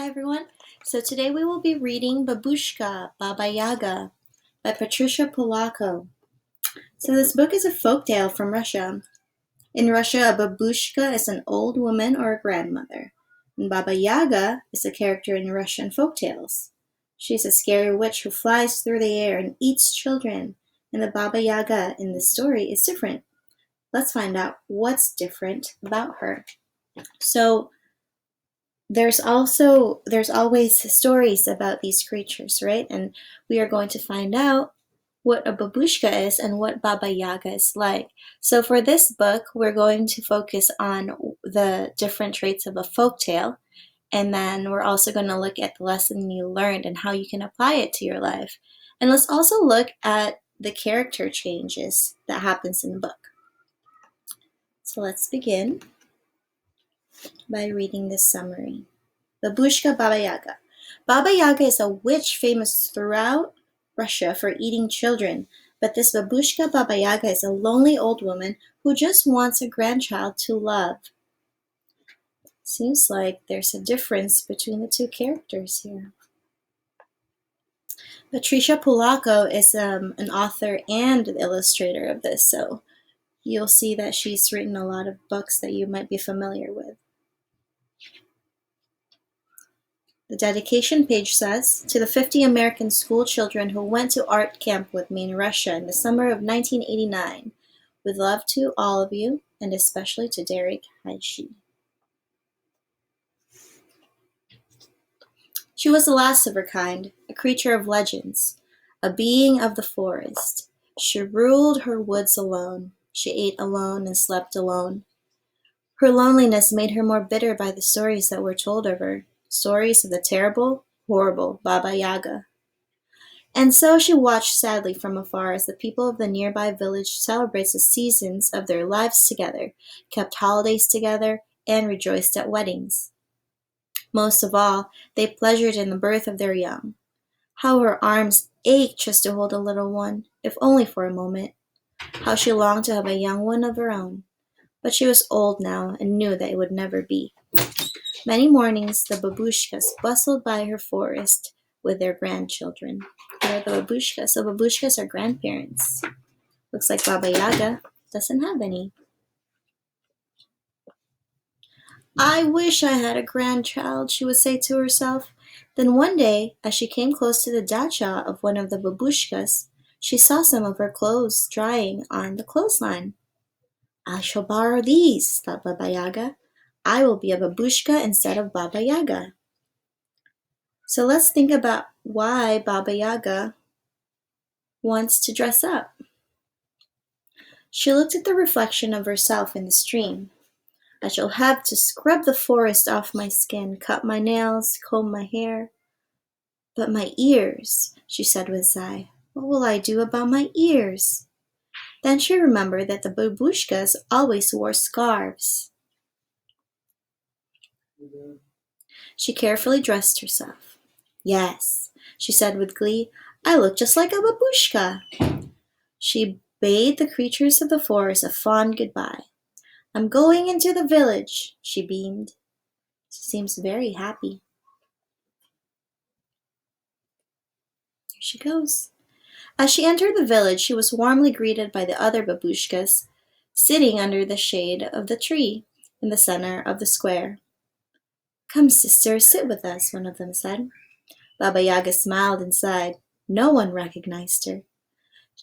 Hi everyone. So today we will be reading Babushka, Baba Yaga by Patricia Polacco. So this book is a folktale from Russia. In Russia, a babushka is an old woman or a grandmother, and Baba Yaga is a character in Russian folktales. She's a scary witch who flies through the air and eats children, and the Baba Yaga in this story is different. Let's find out what's different about her. So there's always stories about these creatures, right? And we are going to find out what a babushka is and what Baba Yaga is like. So for this book, we're going to focus on the different traits of a folktale, and then we're also going to look at the lesson you learned and how you can apply it to your life. And let's also look at the character changes that happens in the book. So let's begin by reading this summary. Babushka Baba Yaga. Baba Yaga is a witch famous throughout Russia for eating children, but this Babushka Baba Yaga is a lonely old woman who just wants a grandchild to love. Seems like there's a difference between the two characters here. Patricia Polacco is an author and an illustrator of this, so you'll see that she's written a lot of books that you might be familiar with. The dedication page says, "To the 50 American school children who went to art camp with me in Russia in the summer of 1989, with love to all of you, and especially to Derek Haishi." She was the last of her kind, a creature of legends, a being of the forest. She ruled her woods alone. She ate alone and slept alone. Her loneliness made her more bitter by the stories that were told of her, stories of the terrible, horrible Baba Yaga. And so she watched sadly from afar as the people of the nearby village celebrated the seasons of their lives together, kept holidays together, and rejoiced at weddings. Most of all, they pleasured in the birth of their young. How her arms ached just to hold a little one, if only for a moment. How she longed to have a young one of her own. But she was old now and knew that it would never be. Many mornings the babushkas bustled by her forest with their grandchildren. Here are the babushkas. So babushkas are grandparents. Looks like Baba Yaga doesn't have any. "I wish I had a grandchild," she would say to herself. Then one day, as she came close to the dacha of one of the babushkas, she saw some of her clothes drying on the clothesline. "I shall borrow these," thought Baba Yaga. "I will be a babushka instead of Baba Yaga." So let's think about why Baba Yaga wants to dress up. She looked at the reflection of herself in the stream. "I shall have to scrub the forest off my skin, cut my nails, comb my hair. But my ears," she said with a sigh. "What will I do about my ears?" Then she remembered that the babushkas always wore scarves. She carefully dressed herself. "Yes," she said with glee, "I look just like a babushka." She bade the creatures of the forest a fond goodbye. "I'm going into the village," she beamed. She seems very happy. Here she goes. As she entered the village, she was warmly greeted by the other babushkas, sitting under the shade of the tree in the center of the square. "Come, sister, sit with us," one of them said. Baba Yaga smiled and sighed. No one recognized her.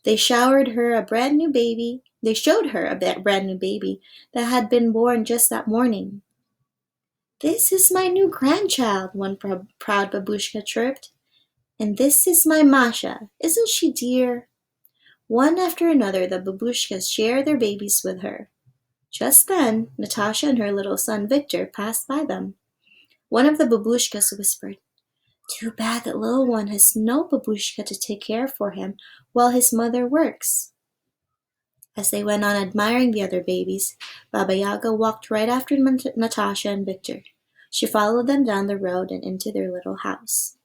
They showed her a brand new baby that had been born just that morning. "This is my new grandchild," one proud babushka chirped. "And this is my Masha. Isn't she dear?" One after another, the babushkas shared their babies with her. Just then, Natasha and her little son Victor passed by them. One of the babushkas whispered, "Too bad that little one has no babushka to take care for him while his mother works." As they went on admiring the other babies, Baba Yaga walked right after Natasha and Victor. She followed them down the road and into their little house.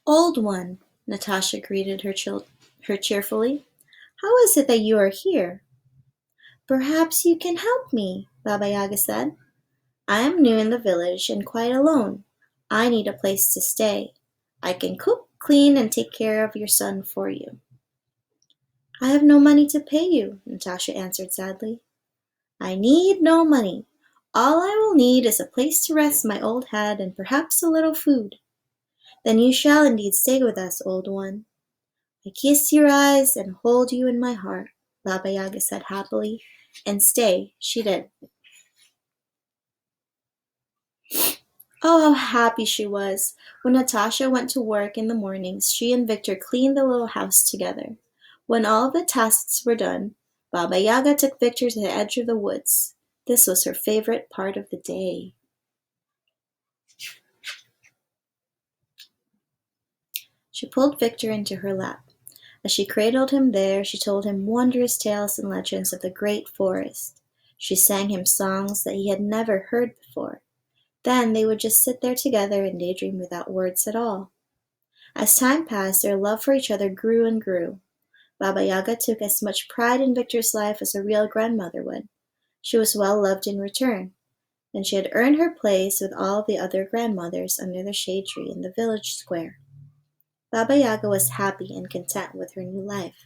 "Old one," Natasha greeted her cheerfully. "How is it that you are here?" Perhaps you can help me, Baba Yaga said. I am new in the village and quite alone. I need a place to stay. I can cook, clean, and take care of your son for you. I have no money to pay you, Natasha answered sadly. I need no money. All I will need is a place to rest my old head and perhaps a little food. Then you shall indeed stay with us, old one. I kiss your eyes and hold you in my heart, Baba Yaga said happily, and stay she did. Oh, how happy she was! When Natasha went to work in the mornings, she and Victor cleaned the little house together. When all the tasks were done, Baba Yaga took Victor to the edge of the woods. This was her favorite part of the day. She pulled Victor into her lap. As she cradled him there, she told him wondrous tales and legends of the great forest. She sang him songs that he had never heard before. Then they would just sit there together and daydream without words at all. As time passed, their love for each other grew and grew. Baba Yaga took as much pride in Victor's life as a real grandmother would. She was well loved in return, and she had earned her place with all the other grandmothers under the shade tree in the village square. Baba Yaga was happy and content with her new life.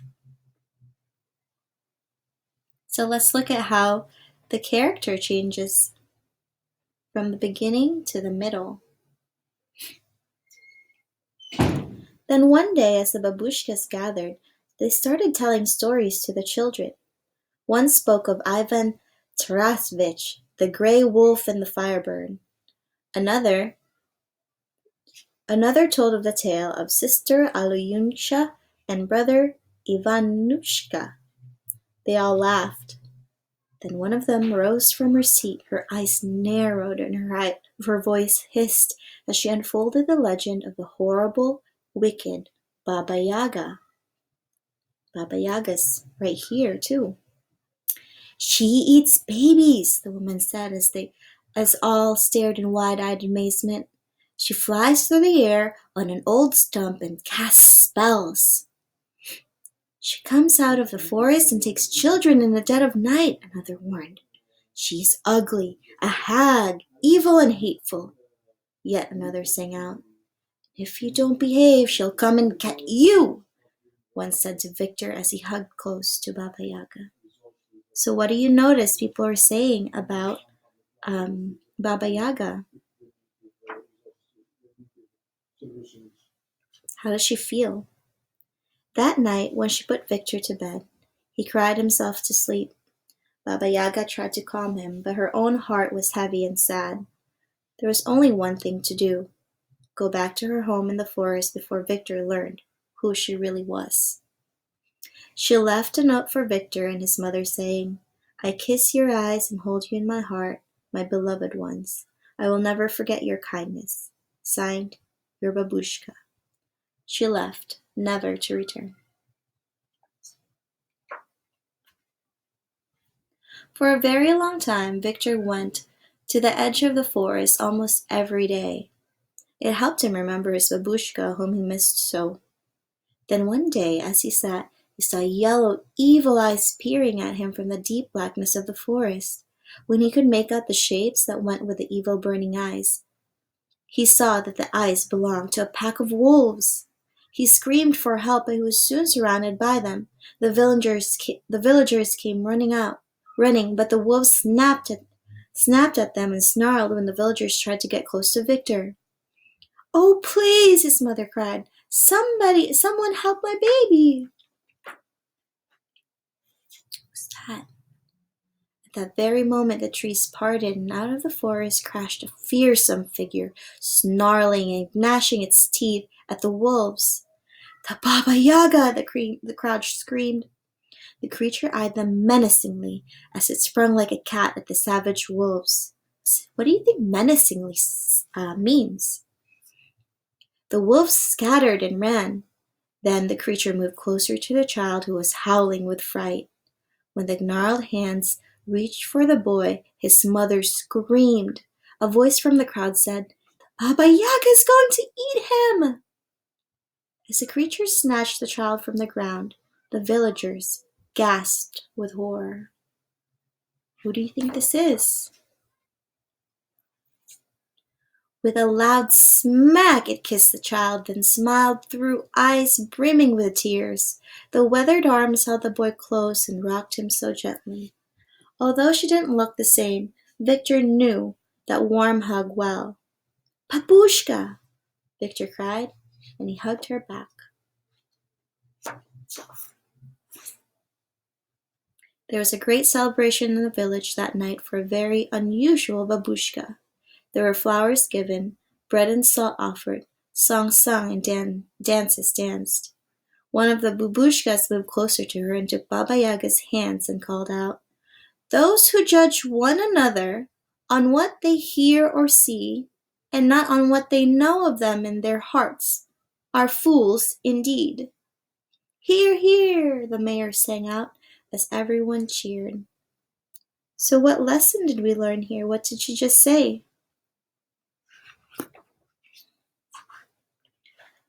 So let's look at how the character changes from the beginning to the middle. Then one day, as the babushkas gathered, they started telling stories to the children. One spoke of Ivan Tarasevich, the gray wolf and the firebird. Another told of the tale of Sister Alyosha and Brother Ivanushka. They all laughed. Then one of them rose from her seat, her eyes narrowed and her voice hissed as she unfolded the legend of the horrible, wicked Baba Yaga. Baba Yaga's right here, too. She eats babies, the woman said as all stared in wide-eyed amazement. She flies through the air on an old stump and casts spells. She comes out of the forest and takes children in the dead of night, another warned. She's ugly, a hag, evil and hateful. Yet another sang out. If you don't behave, she'll come and get you, one said to Victor as he hugged close to Baba Yaga. So what do you notice people are saying about Baba Yaga? How does she feel? That night, when she put Victor to bed, he cried himself to sleep. Baba Yaga tried to calm him, but her own heart was heavy and sad. There was only one thing to do: go back to her home in the forest before Victor learned who she really was. She left a note for Victor and his mother saying, I kiss your eyes and hold you in my heart, my beloved ones. I will never forget your kindness. Signed, your Babushka. She left, never to return. For a very long time, Victor went to the edge of the forest almost every day. It helped him remember his Babushka, whom he missed so. Then one day, as he sat, he saw yellow, evil eyes peering at him from the deep blackness of the forest. When he could make out the shapes that went with the evil burning eyes, he saw that the eyes belonged to a pack of wolves. He screamed for help, but he was soon surrounded by them. The villagers came running, but the wolves snapped at them and snarled when the villagers tried to get close to Victor. Oh, please, his mother cried. Someone help my baby. What's that? At that very moment, the trees parted, and out of the forest crashed a fearsome figure, snarling and gnashing its teeth at the wolves. The Baba Yaga, the crowd screamed. The creature eyed them menacingly as it sprung like a cat at the savage wolves. What do you think menacingly means? The wolves scattered and ran. Then the creature moved closer to the child who was howling with fright. When the gnarled hands reached for the boy, his mother screamed. A voice from the crowd said, Baba Yaga is going to eat him! As the creature snatched the child from the ground, the villagers gasped with horror. Who do you think this is? With a loud smack it kissed the child, then smiled through eyes brimming with tears. The weathered arms held the boy close and rocked him so gently. Although she didn't look the same, Victor knew that warm hug well. "Babushka!" Victor cried, and he hugged her back. There was a great celebration in the village that night for a very unusual babushka. There were flowers given, bread and salt offered, songs sung, and dances danced. One of the babushkas moved closer to her and took Baba Yaga's hands and called out, "Those who judge one another on what they hear or see, and not on what they know of them in their hearts, are fools indeed." "Hear, hear!" the mayor sang out as everyone cheered. So what lesson did we learn here? What did she just say?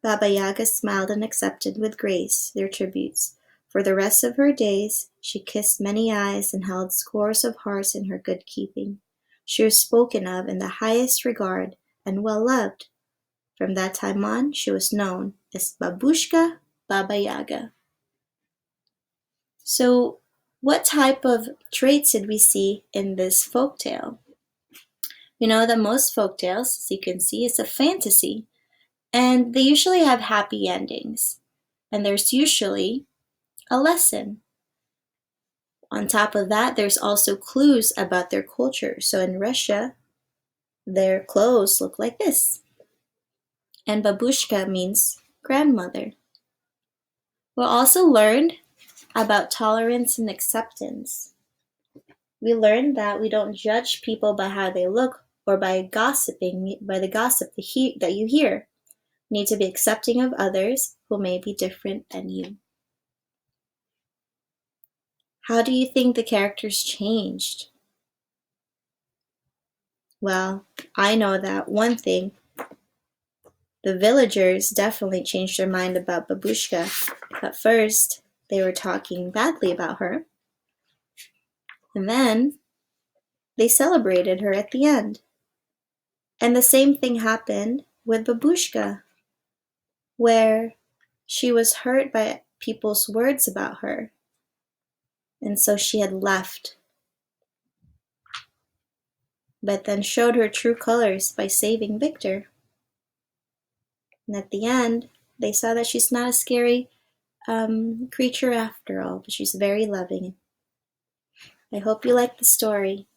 Baba Yaga smiled and accepted with grace their tributes. For the rest of her days she kissed many eyes and held scores of hearts in her good keeping. She was spoken of in the highest regard and well loved. From that time on she was known as Babushka Baba Yaga. So what type of traits did we see in this folktale? You know that most folktales, as you can see, is a fantasy, and they usually have happy endings, and there's usually a lesson. On top of that, there's also clues about their culture. So in Russia, their clothes look like this, and babushka means grandmother. We also learned about tolerance and acceptance. We learned that we don't judge people by how they look or by the gossip that you hear. You need to be accepting of others who may be different than you. How do you think the characters changed? Well, I know that one thing, the villagers definitely changed their mind about Babushka. At first, they were talking badly about her, and then they celebrated her at the end. And the same thing happened with Babushka, where she was hurt by people's words about her, and so she had left, but then showed her true colors by saving Victor. And at the end, they saw that she's not a scary creature after all, but she's very loving. I hope you like the story.